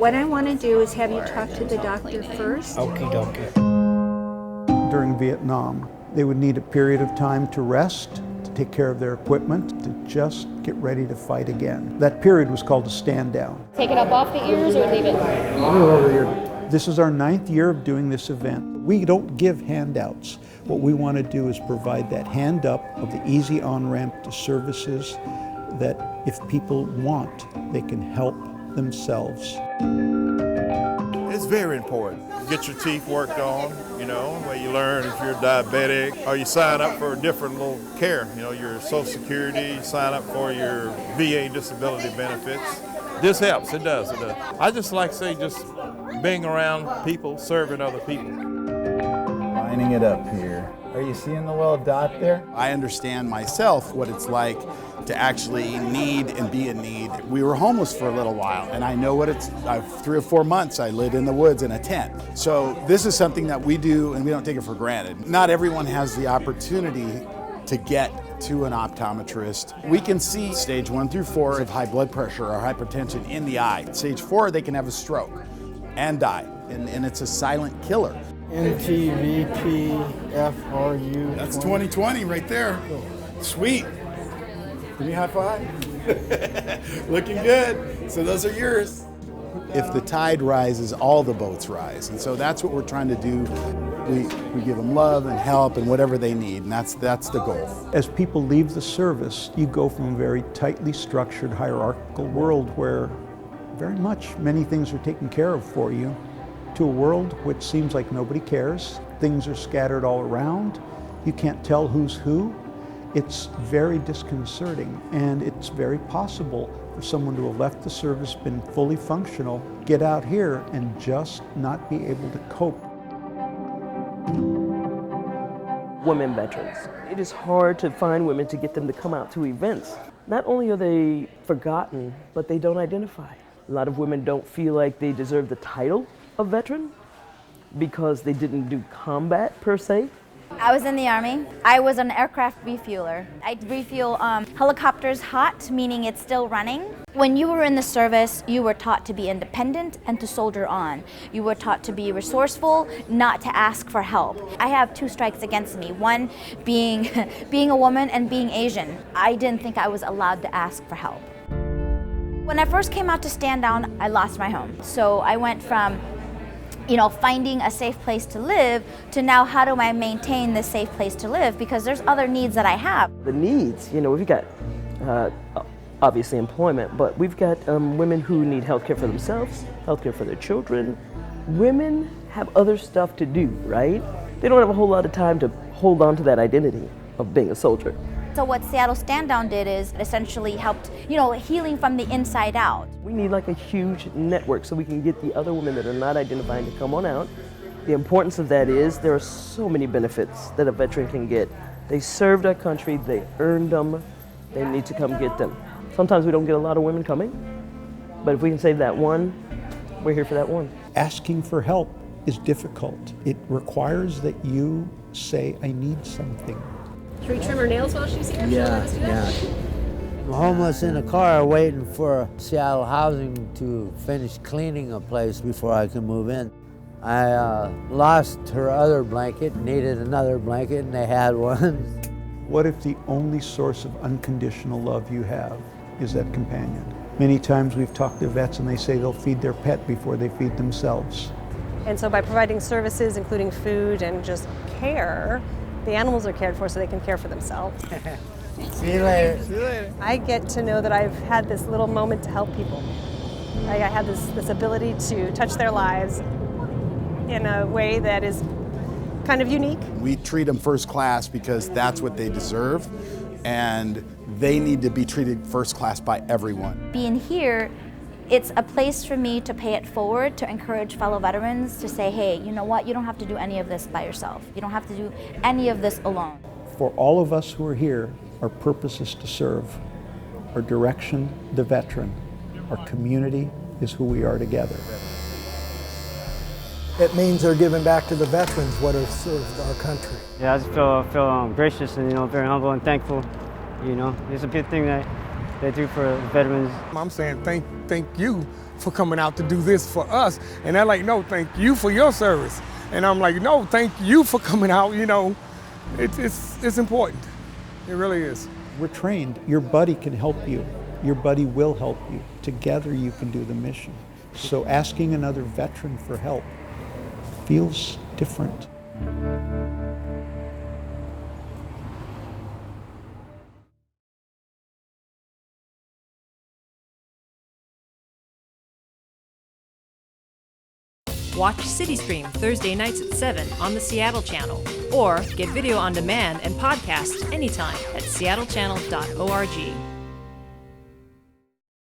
What I want to do is have you talk to the doctor first. Okie dokie. During Vietnam, they would need a period of time to rest, to take care of their equipment, to just get ready to fight again. That period was called a stand down. Take it up off the ears or leave it? This is our 9th year of doing this event. We don't give handouts. What we want to do is provide that hand up of the easy on-ramp to services that if people want, they can help themselves. It's very important. Get your teeth worked on, where you learn if you're diabetic, or you sign up for a different little care, your Social Security, you sign up for your VA disability benefits. This helps, it does. I just like to say just being around people, serving other people. Lining it up here. Are you seeing the little dot there? I understand myself what it's like to actually need and be in need. We were homeless for a little while, and I know what it's, 3 or 4 months I lived in the woods in a tent. So this is something that we do and we don't take it for granted. Not everyone has the opportunity to get to an optometrist. We can see stage 1 through 4 of high blood pressure or hypertension in the eye. Stage 4, they can have a stroke and die, and it's a silent killer. NTVPFRU. That's 2020 right there. Sweet. Give me a high five. Looking good. So those are yours. If the tide rises, all the boats rise. And so that's what we're trying to do. We give them love and help and whatever they need, and that's the goal. As people leave the service, you go from a very tightly structured hierarchical world where very much many things are taken care of for you, to a world which seems like nobody cares. Things are scattered all around. You can't tell who's who. It's very disconcerting, and it's very possible for someone to have left the service, been fully functional, get out here and just not be able to cope. Women veterans. It is hard to find women to get them to come out to events. Not only are they forgotten, but they don't identify. A lot of women don't feel like they deserve the title of veteran because they didn't do combat per se. I was in the Army. I was an aircraft refueler. I refuel helicopters hot, meaning it's still running. When you were in the service, you were taught to be independent and to soldier on. You were taught to be resourceful, not to ask for help. I have 2 strikes against me. One being being a woman and being Asian. I didn't think I was allowed to ask for help. When I first came out to stand down, I lost my home. So I went from finding a safe place to live to now how do I maintain this safe place to live, because there's other needs that I have. The needs, we've got obviously employment, but we've got women who need health care for themselves, health care for their children. Women have other stuff to do, right? They don't have a whole lot of time to hold on to that identity of being a soldier. So what Seattle Stand Down did is essentially helped, healing from the inside out. We need like a huge network so we can get the other women that are not identifying to come on out. The importance of that is there are so many benefits that a veteran can get. They served our country, they earned them, they need to come get them. Sometimes we don't get a lot of women coming, but if we can save that one, we're here for that one. Asking for help is difficult. It requires that you say, I need something. Should we trim her nails while she's here? Yeah. I'm homeless in a car waiting for Seattle Housing to finish cleaning a place before I can move in. I lost her other blanket, needed another blanket, and they had one. What if the only source of unconditional love you have is that companion? Many times we've talked to vets and they say they'll feed their pet before they feed themselves. And so by providing services, including food and just care, the animals are cared for so they can care for themselves. See you later. See you later. I get to know that I've had this little moment to help people. I have this ability to touch their lives in a way that is kind of unique. We treat them first class because that's what they deserve, and they need to be treated first class by everyone. Being here, it's a place for me to pay it forward, to encourage fellow veterans to say, hey, you know what, you don't have to do any of this by yourself. You don't have to do any of this alone. For all of us who are here, our purpose is to serve. Our direction, the veteran. Our community is who we are together. It means they're giving back to the veterans what has served our country. Yeah, I just feel gracious and very humble and thankful. It's a good thing that they do for veterans. I'm saying thank you for coming out to do this for us. And they're like, no, thank you for your service. And I'm like, no, thank you for coming out, you know. It's important. It really is. We're trained. Your buddy can help you. Your buddy will help you. Together you can do the mission. So asking another veteran for help feels different. Watch CityStream Thursday nights at 7 on the Seattle channel, or get video on demand and podcast anytime at seattlechannel.org.